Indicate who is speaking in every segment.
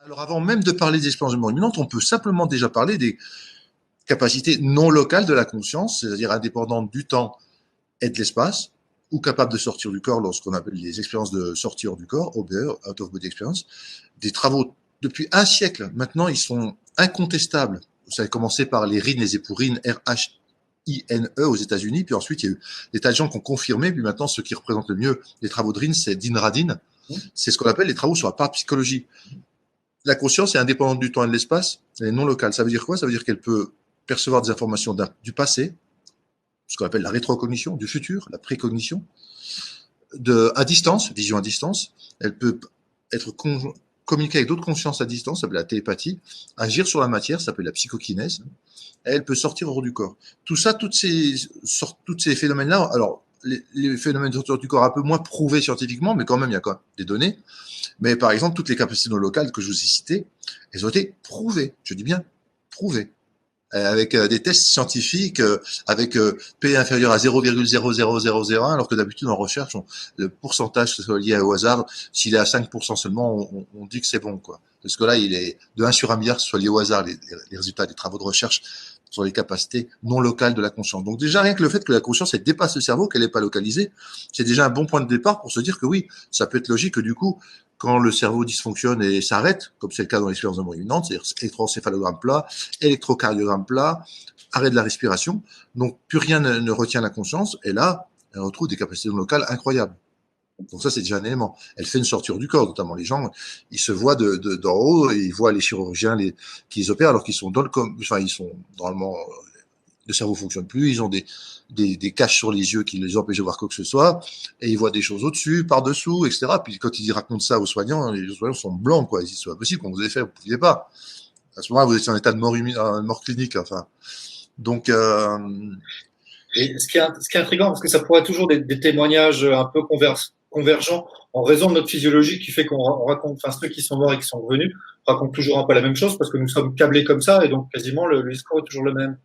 Speaker 1: Alors avant même de parler des expériences de mort imminente, on peut simplement déjà parler des capacités non locales de la conscience, c'est-à-dire indépendantes du temps et de l'espace, ou capables de sortir du corps lorsqu'on appelle les expériences de sortie hors du corps, OBE, Out of Body Experience. Des travaux depuis un siècle, maintenant, ils sont incontestables. Ça a commencé par les RIN, les épourines, RHINE aux États-Unis, puis ensuite il y a eu des tas de gens qui ont confirmé, puis maintenant ceux qui représentent le mieux les travaux de RIN, c'est Dean Radin. C'est ce qu'on appelle les travaux sur la parapsychologie. La conscience est indépendante du temps et de l'espace, elle est non locale. Ça veut dire quoi? Ça veut dire qu'elle peut percevoir des informations du passé, ce qu'on appelle la rétrocognition, du futur, la précognition, à distance, vision à distance. Elle peut être communiquer avec d'autres consciences à distance, ça s'appelle la télépathie, agir sur la matière, ça s'appelle la psychokinèse, et elle peut sortir hors du corps. Tout ça, tous ces phénomènes-là, alors les phénomènes de sortir du corps un peu moins prouvés scientifiquement, mais quand même, il y a quand même des données. Mais par exemple, toutes les capacités non locales que je vous ai citées, elles ont été prouvées, je dis bien prouvées, avec des tests scientifiques, avec P inférieur à 0,00001, alors que d'habitude en recherche, le pourcentage soit lié au hasard, s'il est à 5% seulement, on dit que c'est bon, quoi. Parce que là, il est de 1 sur 1 milliard, soit lié au hasard, les résultats des travaux de recherche sur les capacités non locales de la conscience. Donc déjà, rien que le fait que la conscience, elle dépasse le cerveau, qu'elle n'est pas localisée, c'est déjà un bon point de départ pour se dire que oui, ça peut être logique que du coup, quand le cerveau dysfonctionne et s'arrête, comme c'est le cas dans l'expérience de mort imminente, c'est-à-dire électroencéphalogramme plat, électrocardiogramme plat, arrêt de la respiration, donc plus rien ne retient la conscience, et là, elle retrouve des capacités non locales incroyables. Donc ça, c'est déjà un élément. Elle fait une sortie du corps, notamment les gens, ils se voient d'en haut, et ils voient les chirurgiens qui les opèrent, alors qu'ils sont ils sont normalement, le cerveau fonctionne plus, ils ont des caches sur les yeux qui les empêchent de voir quoi que ce soit, et ils voient des choses au-dessus, par-dessous, etc. Puis quand ils racontent ça aux soignants, les soignants sont blancs, quoi. Ils disent, c'est pas possible qu'on vous ait fait, vous ne pouviez pas. À ce moment-là, vous étiez en état de mort clinique, enfin. Donc,
Speaker 2: Et ce qui est intriguant, parce que ça pourrait être toujours des témoignages un peu convergents en raison de notre physiologie qui fait qu'on raconte, enfin ceux qui sont morts et qui sont revenus racontent toujours un peu la même chose parce que nous sommes câblés comme ça et donc quasiment le discours est toujours le même.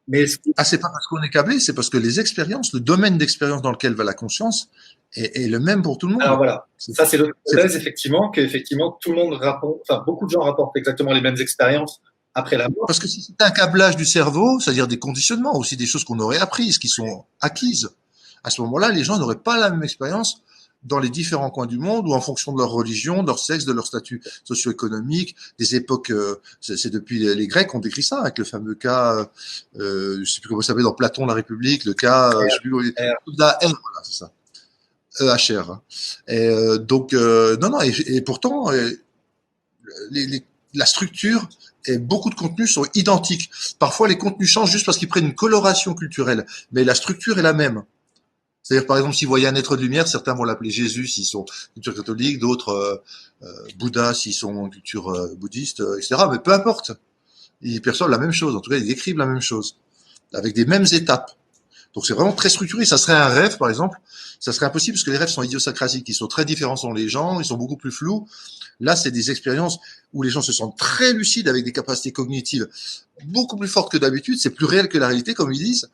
Speaker 2: Mais ce qui-
Speaker 1: c'est pas parce qu'on est câblé, c'est parce que les expériences, le domaine d'expérience dans lequel va la conscience est le même pour tout le
Speaker 2: alors
Speaker 1: monde.
Speaker 2: voilà, ça c'est l'autre
Speaker 1: C'est
Speaker 2: hypothèse effectivement qu'effectivement tout le monde rapporte, enfin beaucoup de gens rapportent exactement les mêmes expériences après la mort.
Speaker 1: parce que si c'est un câblage du cerveau, c'est-à-dire des conditionnements, aussi des choses qu'on aurait apprises, qui sont acquises, à ce moment-là, les gens n'auraient pas la même expérience dans les différents coins du monde ou en fonction de leur religion, de leur sexe, de leur statut socio-économique, des époques. C'est depuis les Grecs qu'on décrit ça avec le fameux cas, je sais plus comment ça s'appelle dans Platon, la République, le cas, je sais plus comment, la R, voilà, c'est ça, EHR. Hein. Et donc non, non, et pourtant la structure et beaucoup de contenus sont identiques. Parfois, les contenus changent juste parce qu'ils prennent une coloration culturelle, mais la structure est la même. C'est-à-dire, par exemple, s'ils voyaient un être de lumière, certains vont l'appeler Jésus s'ils sont culture catholique, d'autres Bouddha s'ils sont culture bouddhiste, etc. Mais peu importe, ils perçoivent la même chose. En tout cas, ils décrivent la même chose, avec des mêmes étapes. Donc c'est vraiment très structuré. Ça serait un rêve, par exemple, ça serait impossible parce que les rêves sont idiosynkrasiques, ils sont très différents selon les gens, ils sont beaucoup plus flous. Là, c'est des expériences où les gens se sentent très lucides avec des capacités cognitives beaucoup plus fortes que d'habitude. C'est plus réel que la réalité, comme ils disent.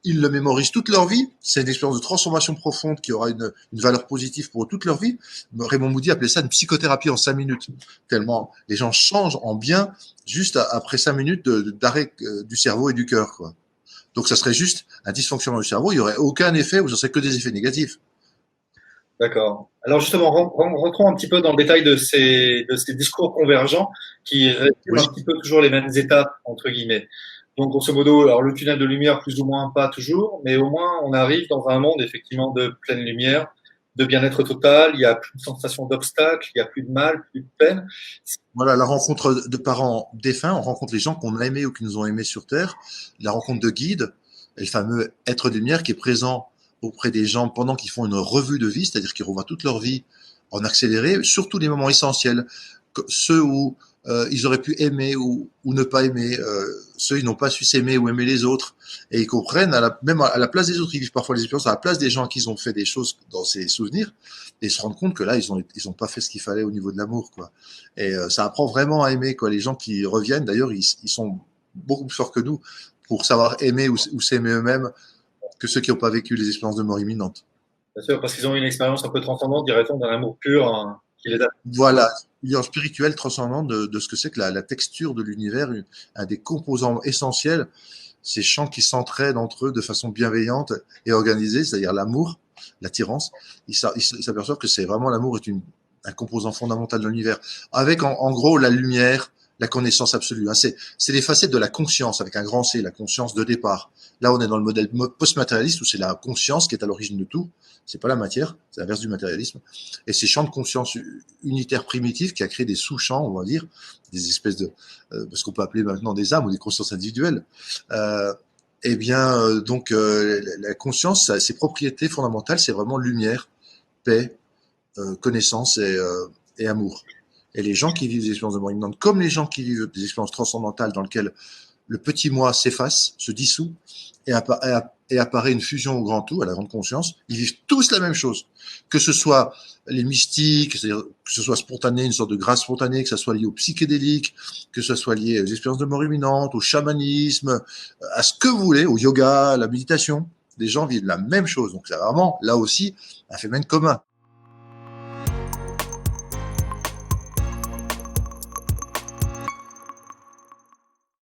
Speaker 1: Ils le mémorisent toute leur vie. C'est une expérience de transformation profonde qui aura une valeur positive pour eux toute leur vie. Raymond Moody appelait ça une psychothérapie en 5 minutes. Tellement les gens changent en bien juste après 5 minutes d'arrêt du cerveau et du cœur, quoi. Donc ça serait juste un dysfonctionnement du cerveau, il n'y aurait aucun effet ou ce serait que des effets négatifs.
Speaker 2: D'accord. Alors justement, rentrons un petit peu dans le détail de ces discours convergents qui résument
Speaker 1: Oui.
Speaker 2: un petit peu toujours les mêmes étapes, entre guillemets. Donc, grosso modo, alors le tunnel de lumière, plus ou moins, pas toujours, mais au moins on arrive dans un monde effectivement de pleine lumière, de bien-être total, il n'y a plus de sensation d'obstacle, il n'y a plus de mal, plus de peine.
Speaker 1: Voilà, la rencontre de parents défunts, on rencontre les gens qu'on a aimés ou qui nous ont aimés sur Terre, la rencontre de guides, et le fameux être de lumière qui est présent auprès des gens pendant qu'ils font une revue de vie, c'est-à-dire qu'ils revoient toute leur vie en accéléré, surtout les moments essentiels, ceux où ils auraient pu aimer ou ne pas aimer, ceux qui n'ont pas su s'aimer ou aimer les autres, et ils comprennent, même à la place des autres, ils vivent parfois les expériences à la place des gens qui ont fait des choses dans ces souvenirs, et se rendent compte que là, ils ont pas fait ce qu'il fallait au niveau de l'amour, quoi. Et ça apprend vraiment à aimer, quoi. Les gens qui reviennent, d'ailleurs, ils sont beaucoup plus forts que nous pour savoir aimer ou s'aimer eux-mêmes que ceux qui n'ont pas vécu les expériences de mort imminente.
Speaker 2: Bien sûr, parce qu'ils ont eu une expérience un peu transcendante, dirait-on, d'un amour pur, hein, qui les a.
Speaker 1: Voilà, une nuance spirituelle transcendante de ce que c'est que la texture de l'univers, un des composants essentiels, ces champs qui s'entraident entre eux de façon bienveillante et organisée, c'est-à-dire l'amour, l'attirance. Ils s'aperçoivent que c'est vraiment l'amour est un composant fondamental de l'univers, avec en gros la lumière, la connaissance absolue. Hein. C'est les facettes de la conscience, avec un grand C, la conscience de départ. Là, on est dans le modèle post-matérialiste où c'est la conscience qui est à l'origine de tout. C'est pas la matière, c'est l'inverse du matérialisme. Et ces champs de conscience unitaires primitifs qui a créé des sous-champs, on va dire, des espèces de, ce qu'on peut appeler maintenant des âmes ou des consciences individuelles. Eh bien, la conscience, ses propriétés fondamentales, c'est vraiment lumière, paix, connaissance et amour. Et les gens qui vivent des expériences de mort imminente, comme les gens qui vivent des expériences transcendantales dans lesquelles le petit moi s'efface, se dissout, et apparaît une fusion au grand tout, à la grande conscience, ils vivent tous la même chose. Que ce soit les mystiques, c'est-à-dire que ce soit spontané, une sorte de grâce spontanée, que ce soit lié au psychédélique, que ce soit lié aux expériences de mort imminente, au chamanisme, à ce que vous voulez, au yoga, à la méditation, les gens vivent la même chose. Donc c'est vraiment, là aussi, un phénomène commun.